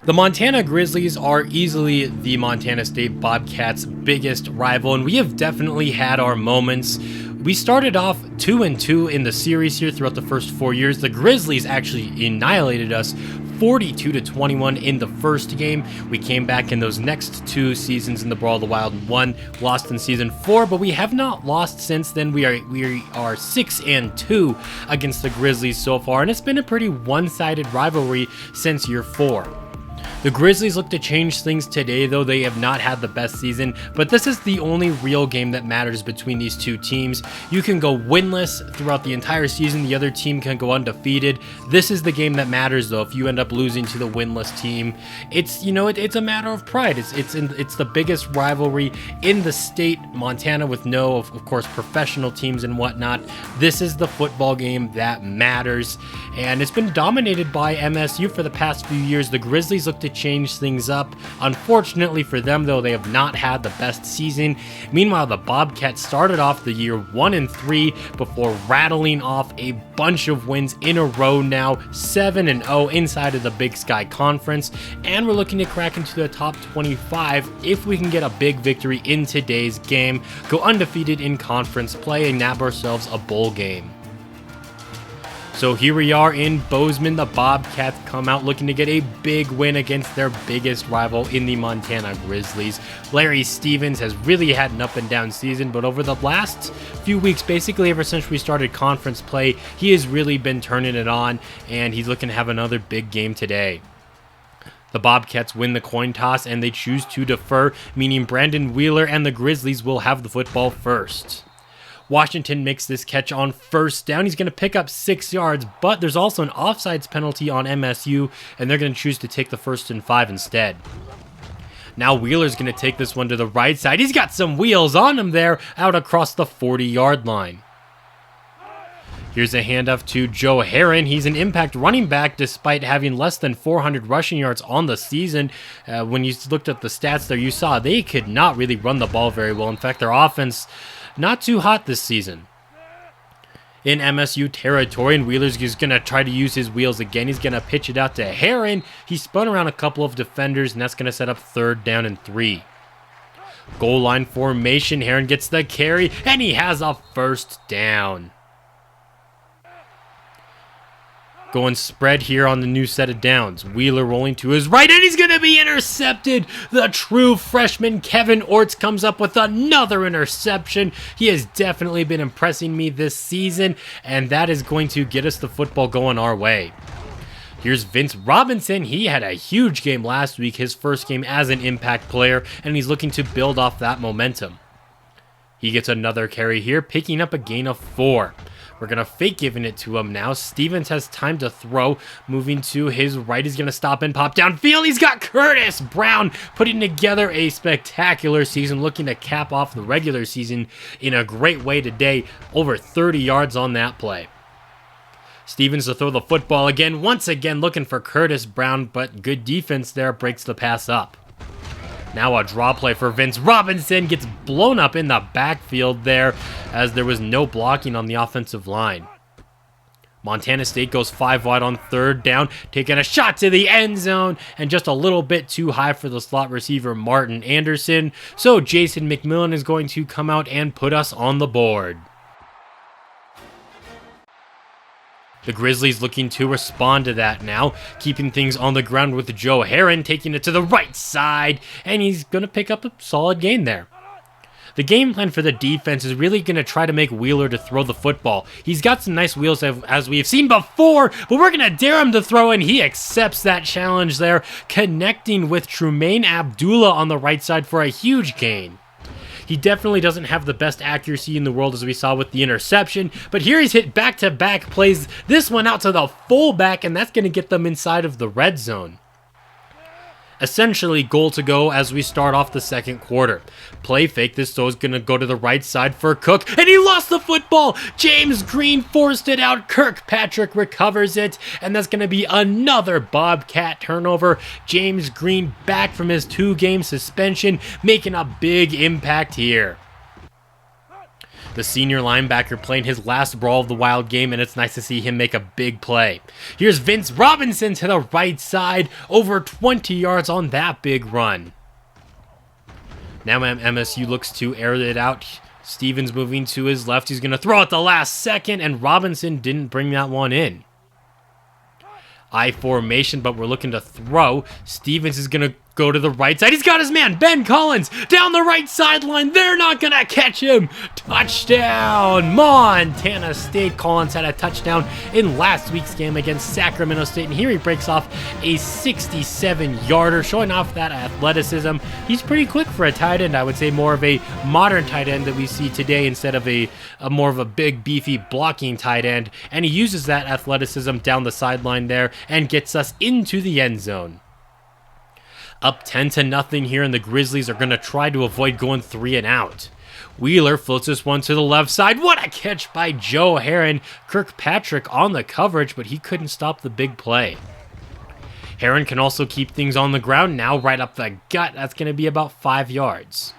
The Montana Grizzlies are easily the Montana State Bobcats' biggest rival, and we have definitely had our moments. We started off 2-2 in the series here throughout the first 4 years. The Grizzlies actually annihilated us 42-21 in the first game. We came back in those next two seasons in the Brawl, the Wild, and won, lost in season 4, but we have not lost since then. We are 6-2 against the Grizzlies so far, and it's been a pretty one-sided rivalry since year 4. The Grizzlies look to change things today, though they have not had the best season, but this is the only real game that matters between these two teams. You can go winless throughout the entire season, the other team can go undefeated. This is the game that matters, though. If you end up losing to the winless team, it's a matter of pride. It's the biggest rivalry in the state, Montana, with no, of course, professional teams and whatnot. This is the football game that matters, and it's been dominated by MSU for the past few years. The Grizzlies look to change things up. Unfortunately for them, though, they have not had the best season. Meanwhile, the Bobcats started off the year 1-3 before rattling off a bunch of wins in a row now, 7-0 inside of the Big Sky Conference, and we're looking to crack into the top 25 if we can get a big victory in today's game, go undefeated in conference play, and nab ourselves a bowl game. So here we are in Bozeman. The Bobcats come out looking to get a big win against their biggest rival in the Montana Grizzlies. Larry Stevens has really had an up and down season, but over the last few weeks, basically ever since we started conference play, he has really been turning it on, and he's looking to have another big game today. The Bobcats win the coin toss, and they choose to defer, meaning Brandon Wheeler and the Grizzlies will have the football first. Washington makes this catch on first down. He's going to pick up 6 yards, but there's also an offsides penalty on MSU, and they're going to choose to take the 1st and 5 instead. Now Wheeler's going to take this one to the right side. He's got some wheels on him there, out across the 40-yard line. Here's a handoff to Joe Herron. He's an impact running back despite having less than 400 rushing yards on the season. When you looked at the stats there, you saw they could not really run the ball very well. In fact, their offense not too hot this season. In MSU territory, and Wheeler's just going to try to use his wheels again. He's going to pitch it out to Herron. He spun around a couple of defenders, and that's going to set up 3rd down and 3. Goal line formation. Herron gets the carry, and he has a 1st down. Going spread here on the new set of downs. Wheeler rolling to his right, and he's going to be intercepted. The true freshman Kevin Orts comes up with another interception. He has definitely been impressing me this season, and that is going to get us the football going our way. Here's Vince Robinson. He had a huge game last week, his first game as an impact player, and he's looking to build off that momentum. He gets another carry here, picking up a gain of 4. We're going to fake giving it to him now. Stevens has time to throw. Moving to his right. He's going to stop and pop downfield. He's got Curtis Brown putting together a spectacular season, looking to cap off the regular season in a great way today. Over 30 yards on that play. Stevens to throw the football again. Once again looking for Curtis Brown, but good defense there breaks the pass up. Now a draw play for Vince Robinson, gets blown up in the backfield there as there was no blocking on the offensive line. Montana State goes 5 wide on 3rd down, taking a shot to the end zone, and just a little bit too high for the slot receiver Martin Anderson. So Jason McMillan is going to come out and put us on the board. The Grizzlies looking to respond to that now, keeping things on the ground with Joe Herron, taking it to the right side, and he's going to pick up a solid gain there. The game plan for the defense is really going to try to make Wheeler to throw the football. He's got some nice wheels as we've seen before, but we're going to dare him to throw, and he accepts that challenge there, connecting with Trumaine Abdullah on the right side for a huge gain. He definitely doesn't have the best accuracy in the world as we saw with the interception, but here he's hit back-to-back plays, this one out to the fullback, and that's going to get them inside of the red zone. Essentially goal to go as we start off the second quarter. Play fake, this throw is going to go to the right side for Cook, and he lost the football! James Green forced it out, Kirkpatrick recovers it, and that's going to be another Bobcat turnover. James Green back from his 2-game suspension, making a big impact here. The senior linebacker playing his last Brawl of the Wild game, and it's nice to see him make a big play. Here's Vince Robinson to the right side, over 20 yards on that big run. Now MSU looks to air it out. Stevens moving to his left. He's going to throw at the last second, and Robinson didn't bring that one in. I formation, but we're looking to throw. Stevens is going to go to the right side. He's got his man, Ben Collins, down the right sideline. They're not going to catch him. Touchdown, Montana State. Collins had a touchdown in last week's game against Sacramento State, and here he breaks off a 67-yarder, showing off that athleticism. He's pretty quick for a tight end. I would say more of a modern tight end that we see today instead of a more of a big, beefy blocking tight end, and he uses that athleticism down the sideline there and gets us into the end zone. Up 10-0 here, and the Grizzlies are going to try to avoid going 3 and out. Wheeler floats this one to the left side. What a catch by Joe Heron. Kirkpatrick on the coverage, but he couldn't stop the big play. Heron can also keep things on the ground now, right up the gut. That's going to be about 5 yards.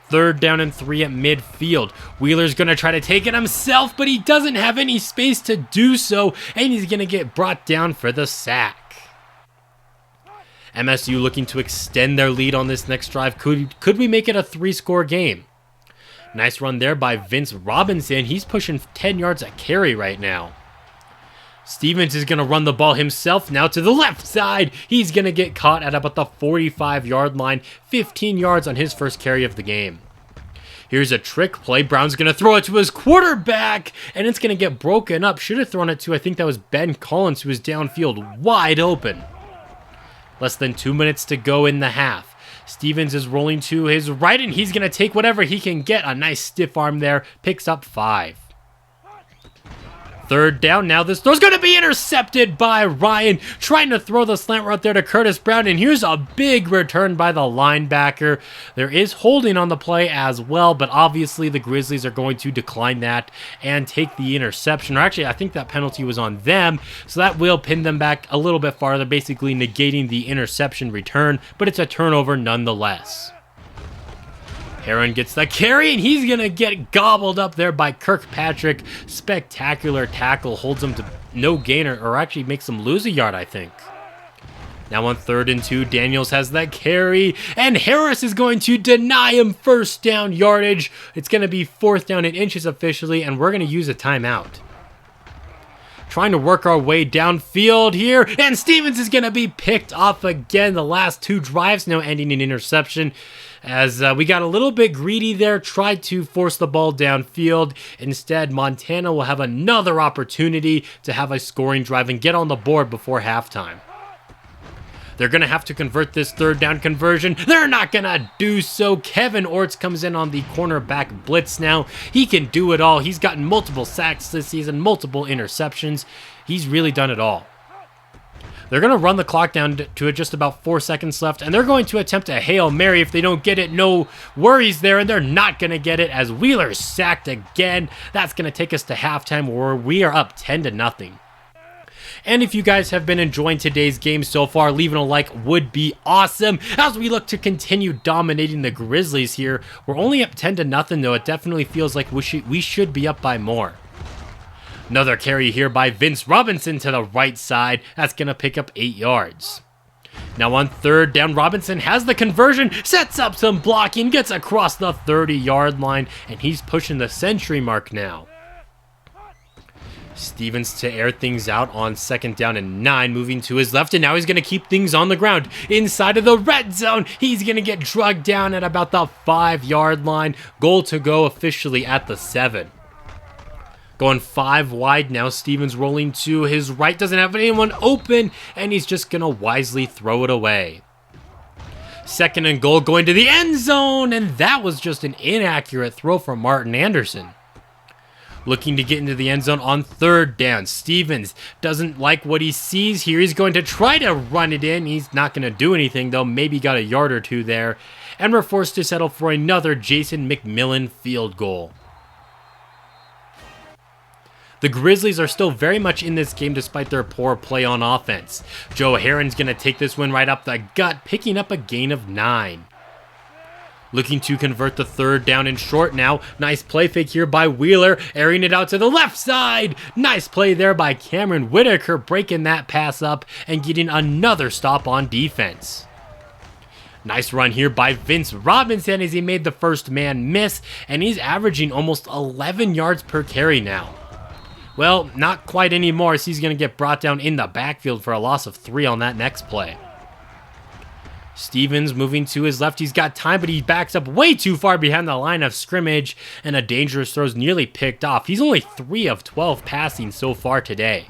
3rd down and 3 at midfield. Wheeler's going to try to take it himself, but he doesn't have any space to do so, and he's going to get brought down for the sack. MSU looking to extend their lead on this next drive. Could we make it a 3-score game? Nice run there by Vince Robinson. He's pushing 10 yards a carry right now. Stevens is going to run the ball himself now to the left side. He's going to get caught at about the 45-yard line. 15 yards on his first carry of the game. Here's a trick play. Brown's going to throw it to his quarterback, and it's going to get broken up. Should have thrown it to, I think that was Ben Collins, who was downfield wide open. Less than 2 minutes to go in the half. Stevens is rolling to his right, and he's going to take whatever he can get. A nice stiff arm there. Picks up 5. 3rd down. Now this throw's going to be intercepted by Ryan. Trying to throw the slant route there to Curtis Brown. And here's a big return by the linebacker. There is holding on the play as well, but obviously the Grizzlies are going to decline that and take the interception. Or actually, I think that penalty was on them. So that will pin them back a little bit farther, basically negating the interception return. But it's a turnover nonetheless. Heron gets the carry, and he's going to get gobbled up there by Kirkpatrick. Spectacular tackle, holds him to no gainer, or actually makes him lose a yard, I think. Now on 3rd and 2, Daniels has that carry, and Harris is going to deny him 1st down yardage. It's going to be 4th down and inches officially, and we're going to use a timeout. Trying to work our way downfield here, and Stevens is going to be picked off again. The last 2 drives now ending in interception, as we got a little bit greedy there, tried to force the ball downfield. Instead, Montana will have another opportunity to have a scoring drive and get on the board before halftime. They're going to have to convert this 3rd down conversion. They're not going to do so. Kevin Orts comes in on the cornerback blitz now. He can do it all. He's gotten multiple sacks this season, multiple interceptions. He's really done it all. They're going to run the clock down to just about 4 seconds left, and they're going to attempt a Hail Mary. If they don't get it, no worries there, and they're not going to get it as Wheeler's sacked again. That's going to take us to halftime, where we are up 10-0. And if you guys have been enjoying today's game so far, leaving a like would be awesome as we look to continue dominating the Grizzlies here. We're only up 10-0 though. It definitely feels like we should be up by more. Another carry here by Vince Robinson to the right side. That's going to pick up 8 yards. Now on 3rd down, Robinson has the conversion, sets up some blocking, gets across the 30-yard line, and he's pushing the century mark now. Stevens to air things out on 2nd down and 9, moving to his left, and now he's going to keep things on the ground. Inside of the red zone, he's going to get drugged down at about the 5-yard line. Goal to go officially at the 7. Going 5 wide now, Stevens rolling to his right, doesn't have anyone open, and he's just going to wisely throw it away. 2nd and goal, going to the end zone, and that was just an inaccurate throw from Martin Anderson. Looking to get into the end zone on 3rd down. Stevens doesn't like what he sees here. He's going to try to run it in. He's not going to do anything, though. Maybe got a yard or 2 there. And we're forced to settle for another Jason McMillan field goal. The Grizzlies are still very much in this game despite their poor play on offense. Joe Heron's going to take this one right up the gut, picking up a gain of 9. Looking to convert the third down and short now. Nice play fake here by Wheeler, airing it out to the left side. Nice play there by Cameron Whitaker, breaking that pass up and getting another stop on defense. Nice run here by Vince Robinson as he made the first man miss, and he's averaging almost 11 yards per carry now. Well, not quite anymore, as he's going to get brought down in the backfield for a loss of 3 on that next play. Stevens moving to his left. He's got time, but he backs up way too far behind the line of scrimmage, and a dangerous throw is nearly picked off. He's only 3 of 12 passing so far today.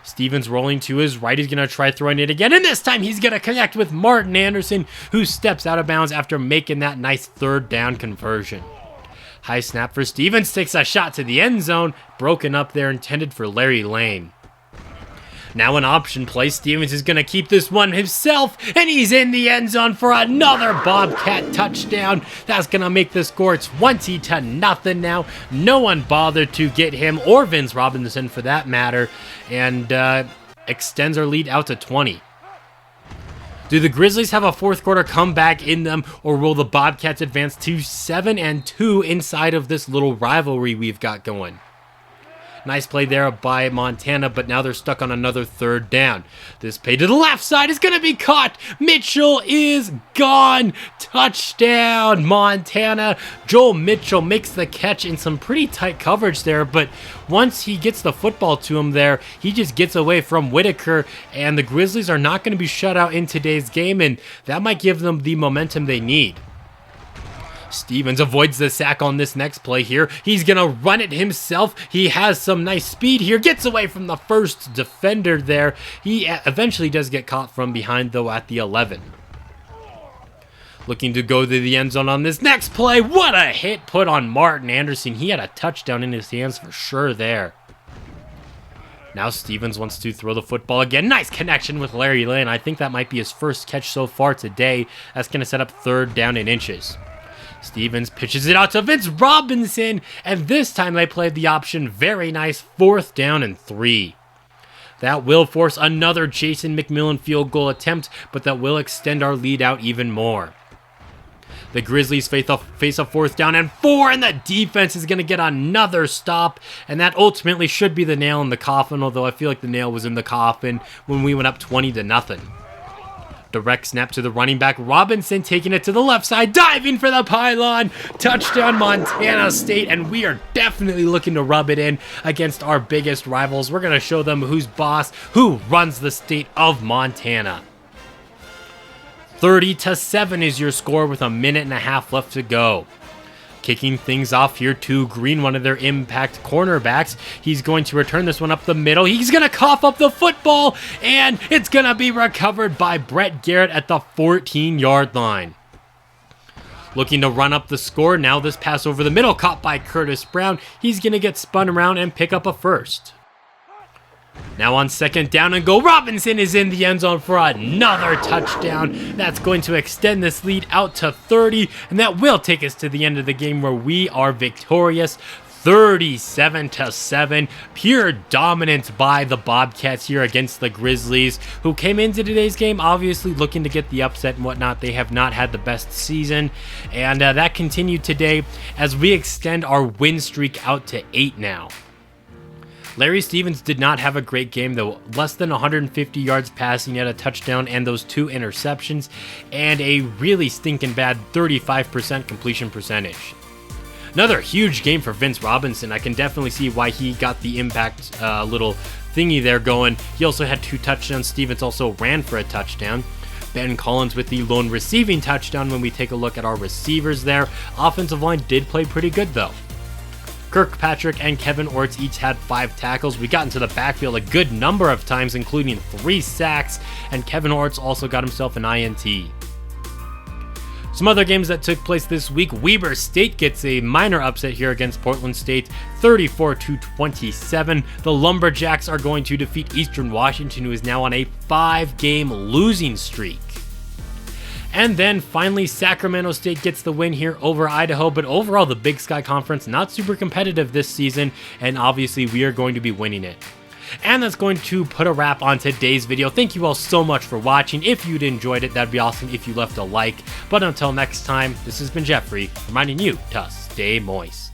Stevens rolling to his right. He's going to try throwing it again, and this time he's going to connect with Martin Anderson, who steps out of bounds after making that nice third down conversion. High snap for Stevens, takes a shot to the end zone, broken up there, intended for Larry Lane. Now an option play. Stevens is going to keep this one himself, and he's in the end zone for another Bobcat touchdown. That's going to make the score 20-0 now. No one bothered to get him, or Vince Robinson for that matter, and extends our lead out to 20. Do the Grizzlies have a fourth quarter comeback in them, or will the Bobcats advance to 7-2 inside of this little rivalry we've got going? Nice play there by Montana, but now they're stuck on another third down. This play to the left side is going to be caught. Mitchell is gone. Touchdown, Montana. Joel Mitchell makes the catch in some pretty tight coverage there, but once he gets the football to him there, he just gets away from Whitaker, and the Grizzlies are not going to be shut out in today's game, and that might give them the momentum they need. Stevens avoids the sack on this next play here. He's going to run it himself. He has some nice speed here. Gets away from the first defender there. He eventually does get caught from behind, though, at the 11. Looking to go to the end zone on this next play. What a hit put on Martin Anderson. He had a touchdown in his hands for sure there. Now Stevens wants to throw the football again. Nice connection with Larry Lane. I think that might be his first catch so far today. That's going to set up third down and inches. Stevens pitches it out to Vince Robinson, and this time they played the option. Very nice, 4th down and 3. That will force another Jason McMillan field goal attempt, but that will extend our lead out even more. The Grizzlies face a 4th down and 4, and the defense is going to get another stop, and that ultimately should be the nail in the coffin, although I feel like the nail was in the coffin when we went up 20-0. Direct snap to the running back. Robinson taking it to the left side, diving for the pylon. Touchdown, Montana State, and we are definitely looking to rub it in against our biggest rivals. We're going to show them who's boss, who runs the state of Montana. 30-7 is your score with 1.5 minutes left to go. Kicking things off here to Green, one of their impact cornerbacks. He's going to return this one up the middle. He's going to cough up the football, and it's going to be recovered by Brett Garrett at the 14-yard line. Looking to run up the score. Now this pass over the middle, caught by Curtis Brown. He's going to get spun around and pick up a first. Now on 2nd down and go, Robinson is in the end zone for another touchdown. That's going to extend this lead out to 30, and that will take us to the end of the game where we are victorious. 37-7, pure dominance by the Bobcats here against the Grizzlies, who came into today's game obviously looking to get the upset and whatnot. They have not had the best season, and that continued today as we extend our win streak out to 8 now. Larry Stevens did not have a great game, though. Less than 150 yards passing, at a touchdown and those 2 interceptions, and a really stinking bad 35% completion percentage. Another huge game for Vince Robinson. I can definitely see why he got the impact little thingy there going. He also had 2 touchdowns. Stevens also ran for a touchdown. Ben Collins with the lone receiving touchdown when we take a look at our receivers there. Offensive line did play pretty good, though. Kirkpatrick and Kevin Orts each had 5 tackles. We got into the backfield a good number of times, including 3 sacks, and Kevin Orts also got himself an INT. Some other games that took place this week. Weber State gets a minor upset here against Portland State, 34-27. The Lumberjacks are going to defeat Eastern Washington, who is now on a 5-game losing streak. And then finally, Sacramento State gets the win here over Idaho, but overall the Big Sky Conference not super competitive this season, and obviously we are going to be winning it. And that's going to put a wrap on today's video. Thank you all so much for watching. If you'd enjoyed it, that'd be awesome if you left a like. But until next time, this has been Jeffrey, reminding you to stay moist.